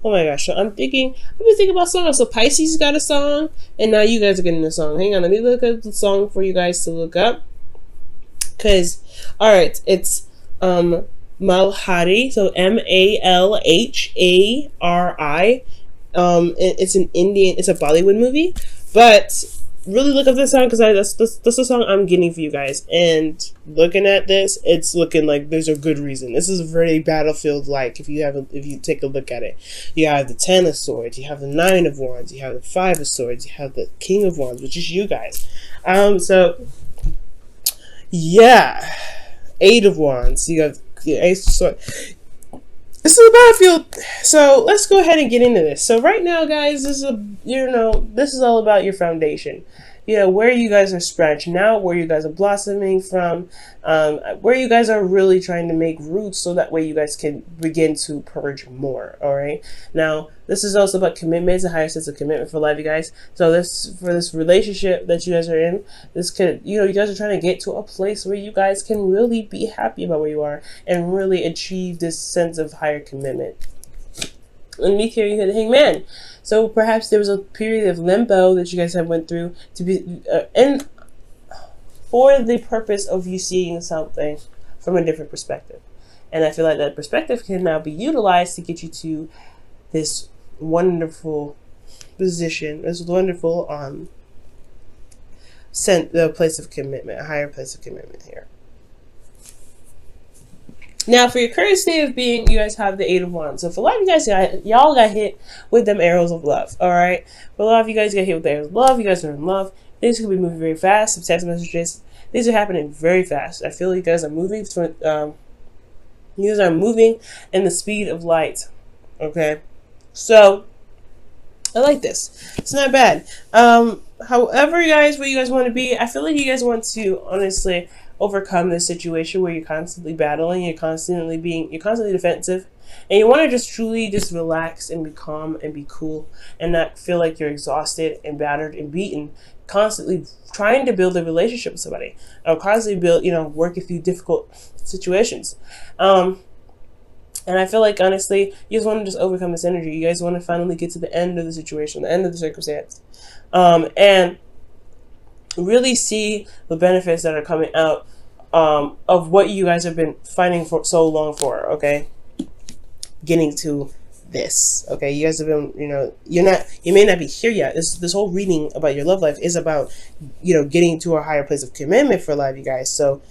Oh my gosh. So I've been thinking about songs. So Pisces got a song, and now you guys are getting a song. Hang on, let me look up the song for you guys to look up. Cause, alright, it's Malhari, so Malhari. It's an Indian, it's a Bollywood movie, but really look up this song because that's the song I'm getting for you guys. And looking at this, it's looking like there's a good reason. This is very battlefield like. If you take a look at it, you have the 10 of Swords, you have the 9 of Wands, you have the 5 of Swords, you have the King of Wands, which is you guys. So yeah, 8 of Wands. You have the Ace of Swords. This is a battlefield, so let's go ahead and get into this. So right now, guys, this is all about your foundation. Where you guys are branching out, where you guys are blossoming from, where you guys are really trying to make roots, so that way you guys can begin to purge more. All right. Now, this is also about commitment. It's a higher sense of commitment for life, you guys. So for this relationship that you guys are in, this could, you guys are trying to get to a place where you guys can really be happy about where you are and really achieve this sense of higher commitment. Let me hear you hit the Hangman. So perhaps there was a period of limbo that you guys have went through to be, and for the purpose of you seeing something from a different perspective. And I feel like that perspective can now be utilized to get you to this wonderful position, this wonderful the place of commitment, a higher place of commitment here. Now, for your current state of being, you guys have the 8 of Wands. So for a lot of you guys, y'all got hit with them arrows of love, all right? For a lot of you guys got hit with the arrows of love. You guys are in love. Things could be moving very fast. Some text messages. These are happening very fast. I feel you guys are moving. You guys are moving in the speed of light, okay? So I like this. It's not bad. However, guys, where you guys want to be, I feel like you guys want to honestly overcome this situation where you're constantly battling, you're constantly defensive, and you want to just truly just relax and be calm and be cool and not feel like you're exhausted and battered and beaten, constantly trying to build a relationship with somebody or constantly work through difficult situations. And I feel like, honestly, you just want to just overcome this energy. You guys want to finally get to the end of the situation, the end of the circumstance, and really see the benefits that are coming out of what you guys have been fighting for so long for, okay? Getting to this, okay? You guys have been, you may not be here yet. This whole reading about your love life is about, getting to a higher place of commitment for life, you guys. So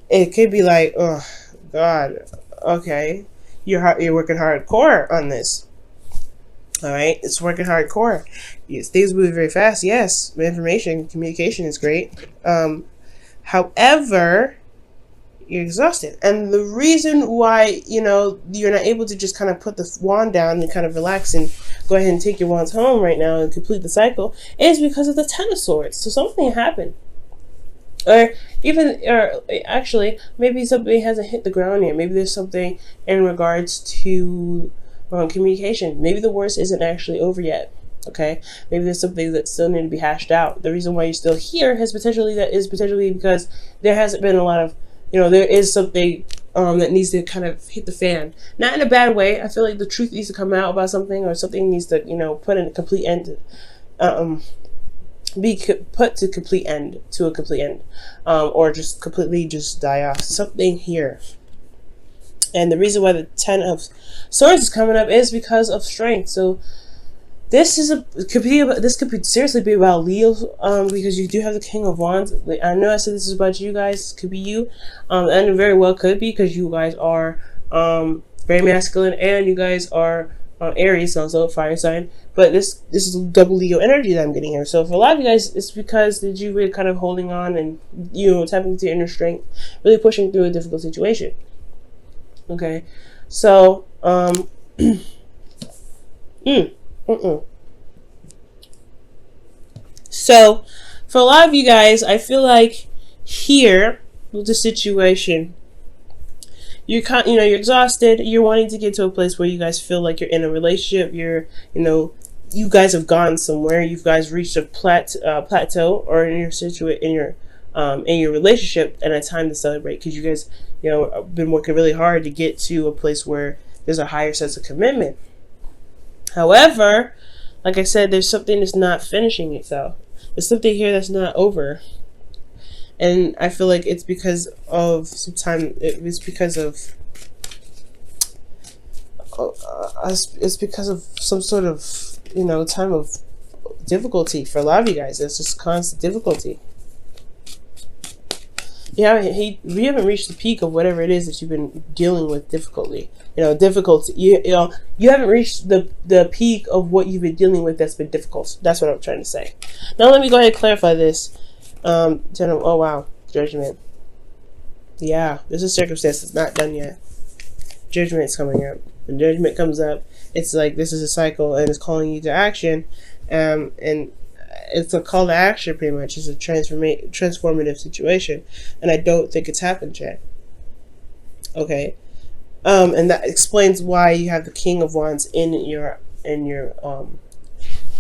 it could be like, oh, God, okay. You're working hardcore on this. All right, it's working hardcore. Yes, things move very fast. Yes, communication is great. However, you're exhausted, and the reason why you're not able to just kind of put the wand down and kind of relax and go ahead and take your wands home right now and complete the cycle is because of the 10 of Swords. So something happened. Or actually, maybe something hasn't hit the ground yet. Maybe there's something in regards to communication. Maybe the worst isn't actually over yet. Okay, maybe there's something that still need to be hashed out. The reason why you're still here is potentially because there hasn't been a lot of, there is something that needs to kind of hit the fan. Not in a bad way. I feel like the truth needs to come out about something, or something needs to, put in a complete end. Be put to a complete end, or just completely just die off. Something here. And the reason why the 10 of Swords is coming up is because of strength. So this could seriously be about Leo, because you do have the King of Wands. I know I said this is about you guys. This could be you, and it very well could be, because you guys are very masculine, and you guys are Aries, also fire sign. But this is double Leo energy that I'm getting here. So for a lot of you guys, it's because that you really kind of holding on and tapping into your inner strength, really pushing through a difficult situation. Okay, so So for a lot of you guys, I feel like here with the situation, you're exhausted. You're wanting to get to a place where you guys feel like you're in a relationship. You guys have gone somewhere. You guys reached a plateau, or in your relationship, and it's time to celebrate, because you guys been working really hard to get to a place where there's a higher sense of commitment. However, like I said, there's something that's not finishing itself. There's something here that's not over. And I feel like it's because of it's because of some sort of, time of difficulty for a lot of you guys. It's just constant difficulty. We haven't reached the peak of whatever it is that you've been dealing with difficulty. Difficulty. You haven't reached the peak of what you've been dealing with that's been difficult. That's what I'm trying to say. Now let me go ahead and clarify this. Oh wow, judgment. Yeah, this is circumstance that's not done yet. Judgment's coming up. When judgment comes up, it's like this is a cycle and it's calling you to action, and it's a call to action pretty much. It's a transformative situation, and I don't think it's happened yet. Okay, and that explains why you have the King of Wands in your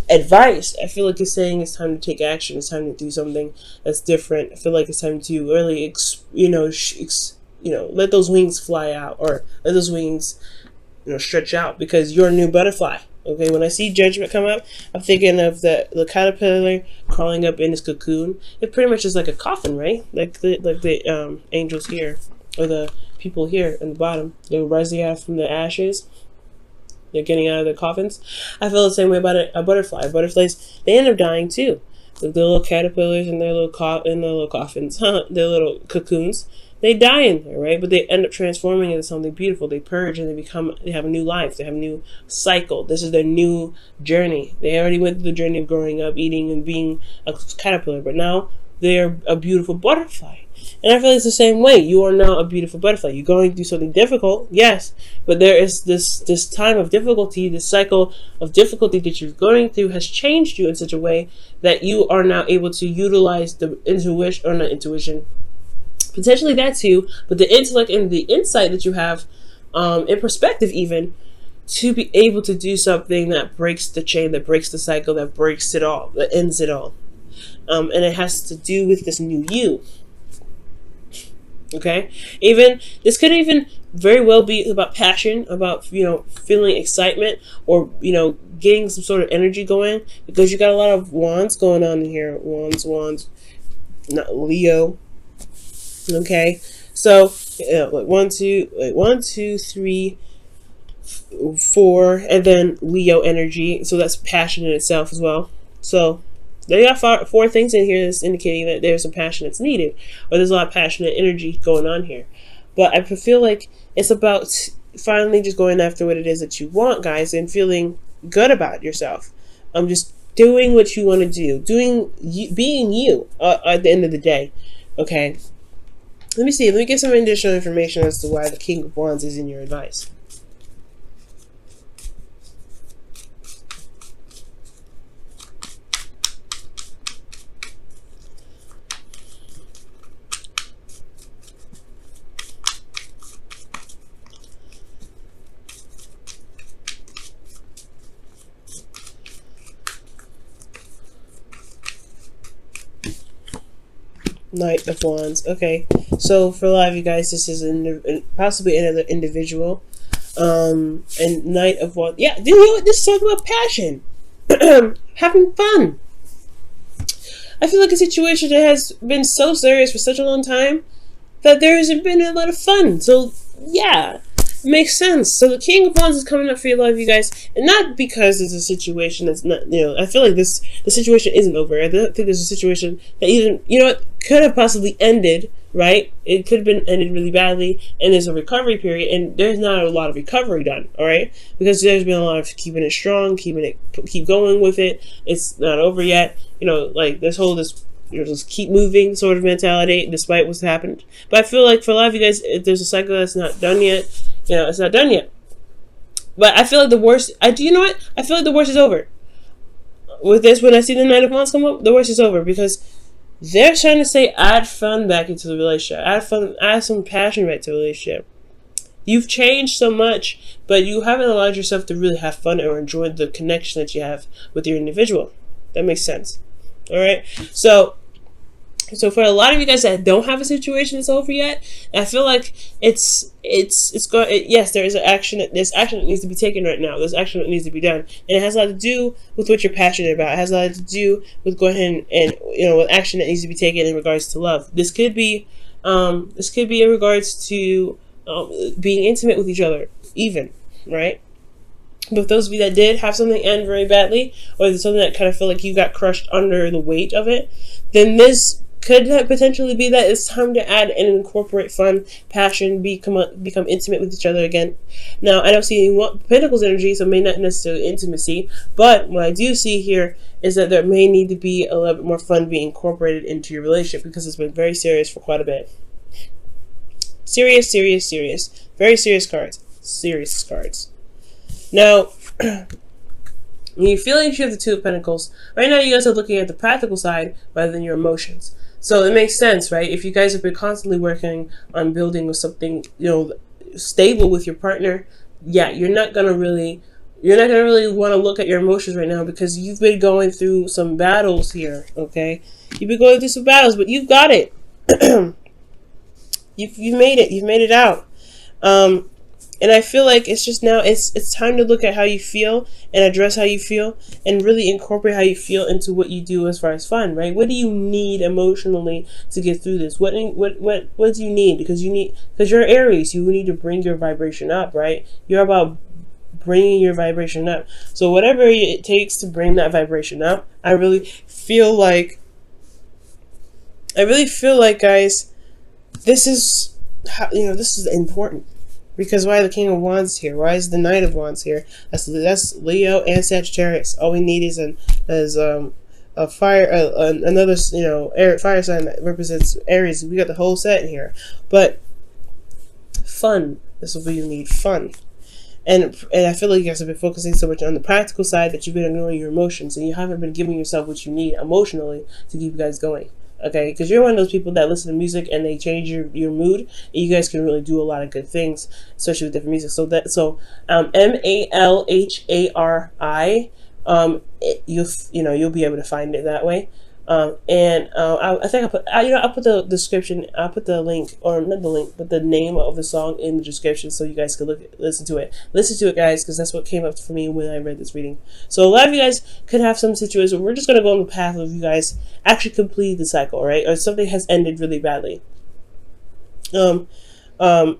advice. I feel like it's saying it's time to take action. It's time to do something that's different. I feel like it's time to really, let those wings fly out, or let those wings, stretch out, because you're a new butterfly. Okay, when I see judgment come up, I'm thinking of the caterpillar crawling up in its cocoon. It pretty much is like a coffin, right? Like the angels here, or the people here in the bottom. They're rising out from the ashes. They're getting out of their coffins. I feel the same way about a butterfly. Butterflies, they end up dying too. The little caterpillars in their little coffins, their little cocoons. They die in there, right? But they end up transforming into something beautiful. They purge and they have a new life. They have a new cycle. This is their new journey. They already went through the journey of growing up, eating, and being a caterpillar. But now they're a beautiful butterfly. And I feel it's the same way. You are now a beautiful butterfly. You're going through something difficult, yes. But there is this time of difficulty, this cycle of difficulty that you're going through has changed you in such a way that you are now able to utilize the intuition, potentially that too, but the intellect and the insight that you have, in perspective even, to be able to do something that breaks the chain, that breaks the cycle, that breaks it all, that ends it all. And it has to do with this new you. Okay? This could even very well be about passion, about, feeling excitement, or, getting some sort of energy going, because you got a lot of wands going on in here. Wands, not Leo. Okay, so like 1, 2, 3, 4, and then Leo energy. So that's passion in itself as well. So they got four things in here that's indicating that there's some passion that's needed, or there's a lot of passionate energy going on here. But I feel like it's about finally just going after what it is that you want, guys, and feeling good about yourself. Just doing what you want to do, being you at the end of the day. Okay. Let me get some additional information as to why the King of Wands is in your advice. Knight of Wands. Okay, so for a lot of you guys, this is possibly another individual. And Knight of Wands. Yeah, this is talking about passion, having fun. I feel like a situation that has been so serious for such a long time that there hasn't been a lot of fun. So yeah, makes sense. So the King of Wands is coming up for a lot of you guys, and not because it's a situation that's not, I feel like the situation isn't over. I don't think there's a situation that even, it could have possibly ended, right? It could have been ended really badly, and there's a recovery period, and there's not a lot of recovery done, all right? Because there's been a lot of keep going with it. It's not over yet, like just keep moving sort of mentality despite what's happened. But I feel like for a lot of you guys, if there's a cycle that's not done yet, it's not done yet. But I feel like the worst, I feel like the worst is over. With this, when I see the Knight of Wands come up, the worst is over, because they're trying to say add fun back into the relationship. Add some passion back to the relationship. You've changed so much, but you haven't allowed yourself to really have fun or enjoy the connection that you have with your individual. That makes sense. All right. So So for a lot of you guys that don't have a situation that's over yet, I feel like it's going. Yes, there is an action. There's action that needs to be taken right now. There's action that needs to be done, and it has a lot to do with what you're passionate about. It has a lot to do with going ahead and with action that needs to be taken in regards to love. This could be in regards to being intimate with each other, even, right? But those of you that did have something end very badly, or there's something that kind of feel like you got crushed under the weight of it, then this could potentially be that it's time to add and incorporate fun, passion, become intimate with each other again. Now, I don't see any Pentacles energy, so it may not necessarily intimacy, but what I do see here is that there may need to be a little bit more fun being incorporated into your relationship, because it's been very serious for quite a bit. Serious. Very serious cards. Serious cards. Now, when you feel like you have the Two of Pentacles, right now you guys are looking at the practical side rather than your emotions. So it makes sense, right? If you guys have been constantly working on building with something, stable with your partner, yeah, you're not gonna really want to look at your emotions right now, because you've been going through some battles here, okay? You've been going through some battles, but you've got it. You've made it. You've made it out. And I feel like it's just now, it's time to look at how you feel and address how you feel and really incorporate how you feel into what you do as far as fun, right? What do you need emotionally to get through this? What do you need? Because you're Aries, you need to bring your vibration up, right? You're about bringing your vibration up. So whatever it takes to bring that vibration up, I really feel like, guys, this is how, this is important. Because why the King of Wands here? Why is the Knight of Wands here? That's Leo and Sagittarius. All we need is a fire, another fire sign that represents Aries. We got the whole set in here. But fun. This is what you need. Fun. And I feel like you guys have been focusing so much on the practical side that you've been ignoring your emotions, and you haven't been giving yourself what you need emotionally to keep you guys going. Okay, because you're one of those people that listen to music and they change your mood, and you guys can really do a lot of good things, especially with different music. So Malhari, you'll be able to find it that way. I think I'll put the description. I'll put the link, or not the link, but the name of the song in the description, so you guys can listen to it. Listen to it, guys, because that's what came up for me when I read this reading. So a lot of you guys could have some situation. We're just gonna go on the path of you guys actually complete the cycle, right? Or something has ended really badly. There's a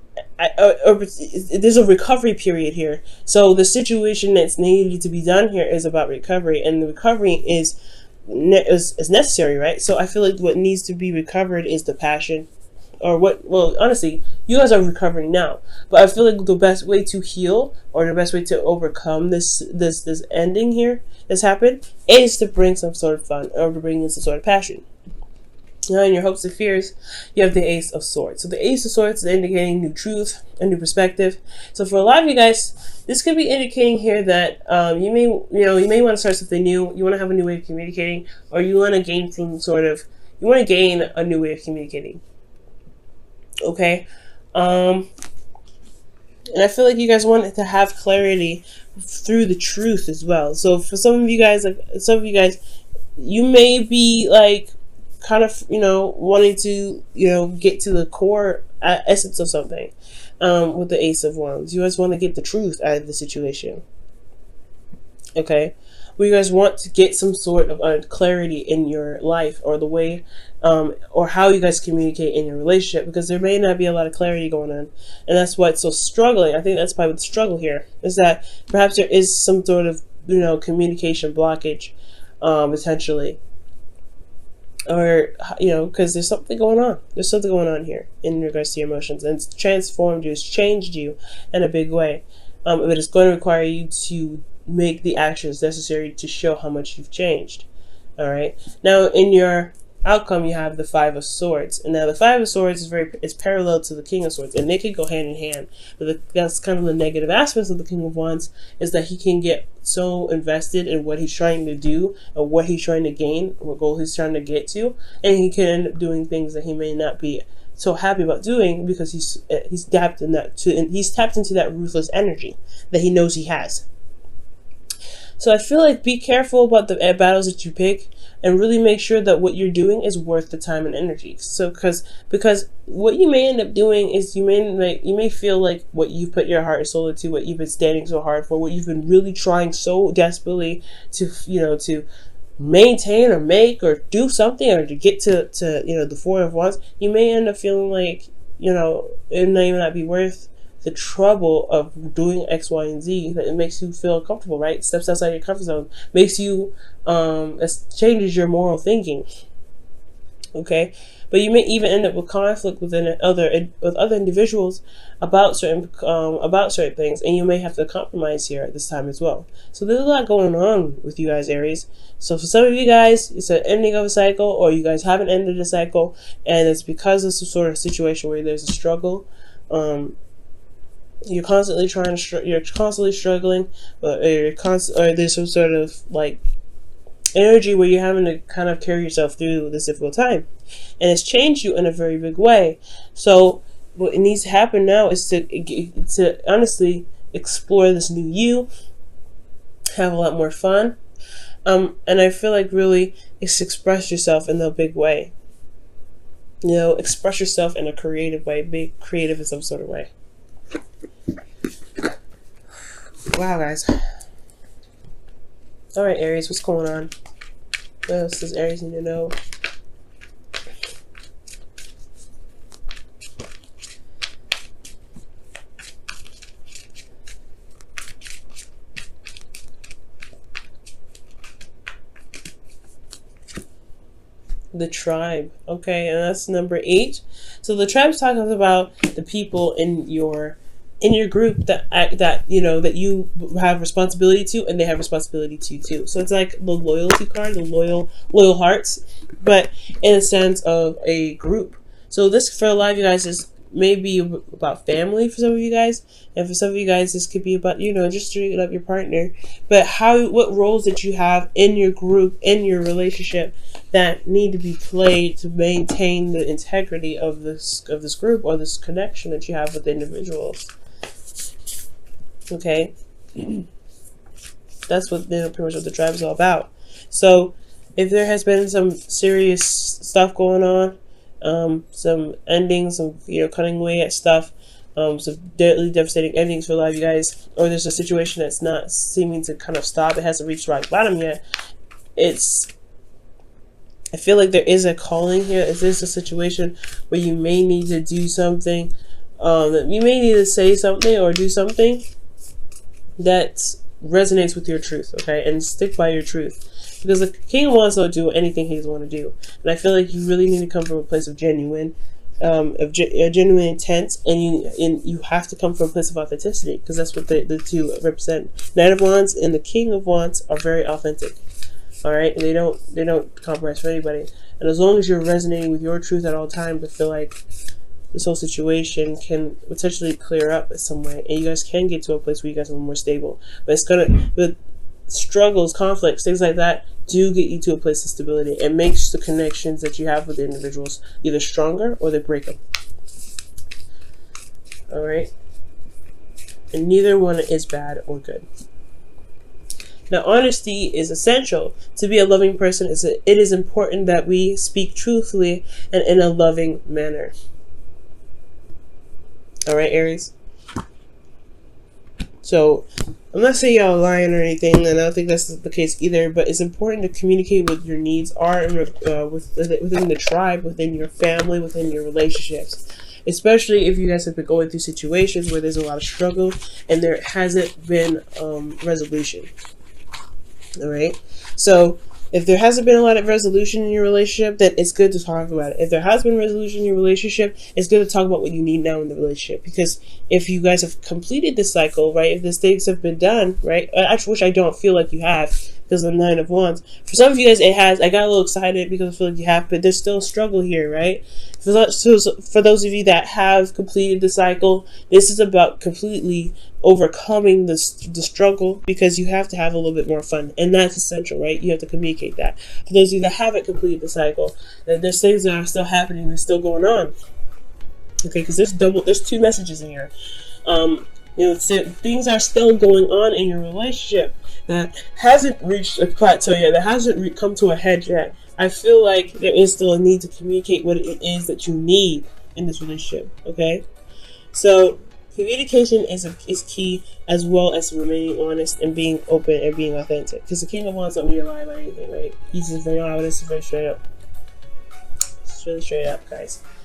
recovery period here. So the situation that's needed to be done here is about recovery, and the recovery is necessary, right? So I feel like what needs to be recovered is the passion, honestly, you guys are recovering now, but I feel like the best way to heal, or the best way to overcome this ending here that's happened, is to bring some sort of fun, or to bring in some sort of passion. Now, in your hopes and fears, you have the Ace of Swords. So the Ace of Swords is indicating new truth, a new perspective. So for a lot of you guys, this could be indicating here that you may want to start something new. You want to have a new way of communicating, or you want to gain a new way of communicating. Okay, and I feel like you guys want to have clarity through the truth as well. So for some of you guys, you may be like, kind of, wanting to, get to the core essence of something with the Ace of Wands. You guys want to get the truth out of the situation. Okay? Well, you guys want to get some sort of clarity in your life, or the way, or how you guys communicate in your relationship, because there may not be a lot of clarity going on. And that's why it's so struggling. I think that's probably the struggle here, is that perhaps there is some sort of, communication blockage, potentially. Or, because there's something going on. There's something going on here in regards to your emotions. And it's transformed you. It's changed you in a big way. But it's going to require you to make the actions necessary to show how much you've changed. All right. Now, in your outcome, you have the Five of Swords. And now the Five of Swords is parallel to the King of Swords. And they can go hand in hand. But that's kind of the negative aspects of the King of Wands, is that he can get so invested in what he's trying to do, or what he's trying to gain, what goal he's trying to get to, and he can end up doing things that he may not be so happy about doing, because he's tapped into that ruthless energy that he knows he has. So I feel like be careful about the battles that you pick. and really make sure that what you're doing is worth the time and energy. So because what you may end up doing is you may feel like what you put your heart and soul into, what you've been standing so hard for, what you've been really trying so desperately to to maintain or make or do something or to get to the Four of Wands, you may end up feeling like it may not be worth the trouble of doing X, Y, and Z. That it makes you feel comfortable, right? Steps outside your comfort zone, makes you it changes your moral thinking. Okay, but you may even end up with conflict with other individuals about certain things, and you may have to compromise here at this time as well. So there's a lot going on with you guys, Aries. So for some of you guys, it's an ending of a cycle, or you guys haven't ended a cycle, and it's because of some sort of situation where there's a struggle. You're constantly you're constantly struggling, or there's some sort of like energy where you're having to kind of carry yourself through this difficult time, and it's changed you in a very big way. So what needs to happen now is to honestly explore this new you, have a lot more fun, and I feel like really it's express yourself in a big way. Express yourself in a creative way, be creative in some sort of way. Wow, guys. Alright, Aries, what's going on? What else does Aries need to know? The tribe. Okay, and that's number 8. So the tribe's talking about the people in your group that you have responsibility to, and they have responsibility to you too. So it's like the loyalty card, the loyal hearts, but in a sense of a group. So this, for a lot of you guys, is maybe about family for some of you guys, and for some of you guys this could be about just straight up your partner. But what roles that you have in your group, in your relationship, that need to be played to maintain the integrity of this group or this connection that you have with the individuals. Okay, that's what pretty much what the tribe is all about. So if there has been some serious stuff going on, some endings, some cutting away at stuff, some deadly devastating endings for a lot of you guys, or there's a situation that's not seeming to kind of stop, it hasn't reached rock bottom yet, I feel like there is a calling here. Is this a situation where you may need to do something, that you may need to say something or do something that resonates with your truth, okay? And stick by your truth. Because the King of Wands don't do anything he doesn't want to do. And I feel like you really need to come from a place of genuine intent, and you have to come from a place of authenticity, because that's what the two represent. Knight of Wands and the King of Wands are very authentic. All right, and they don't compromise for anybody. And as long as you're resonating with your truth at all times, I feel like this whole situation can potentially clear up in some way, and you guys can get to a place where you guys are more stable. But the struggles, conflicts, things like that do get you to a place of stability. It makes the connections that you have with the individuals either stronger or they break them. All right, and neither one is bad or good. Now, honesty is essential. To be a loving person, it is important that we speak truthfully and in a loving manner. All right, Aries? So, I'm not saying y'all lying or anything, and I don't think that's the case either, but it's important to communicate what your needs are within the tribe, within your family, within your relationships. Especially if you guys have been going through situations where there's a lot of struggle and there hasn't been resolution. All right, so if there hasn't been a lot of resolution in your relationship, then it's good to talk about it. If there has been resolution in your relationship, it's good to talk about what you need now in the relationship. Because if you guys have completed this cycle, right, if the things have been done, right, which I don't feel like you have, because of the Nine of Wands. For some of you guys, it has. I got a little excited because I feel like you have, but there's still a struggle here, right? For those of you that have completed the cycle, this is about completely overcoming the struggle, because you have to have a little bit more fun, and that's essential, right? You have to communicate that. For those of you that haven't completed the cycle, that there's things that are still happening, that's still going on. Okay, because there's 2 messages in here. You know, things are still going on in your relationship that hasn't reached a plateau yet, that hasn't come to a head yet. I feel like there is still a need to communicate what it is that you need in this relationship, okay? So communication is key, as well as remaining honest and being open and being authentic. Because the King of Wands don't need to lie about anything, right? He's just very honest, very straight up. It's really straight up, guys.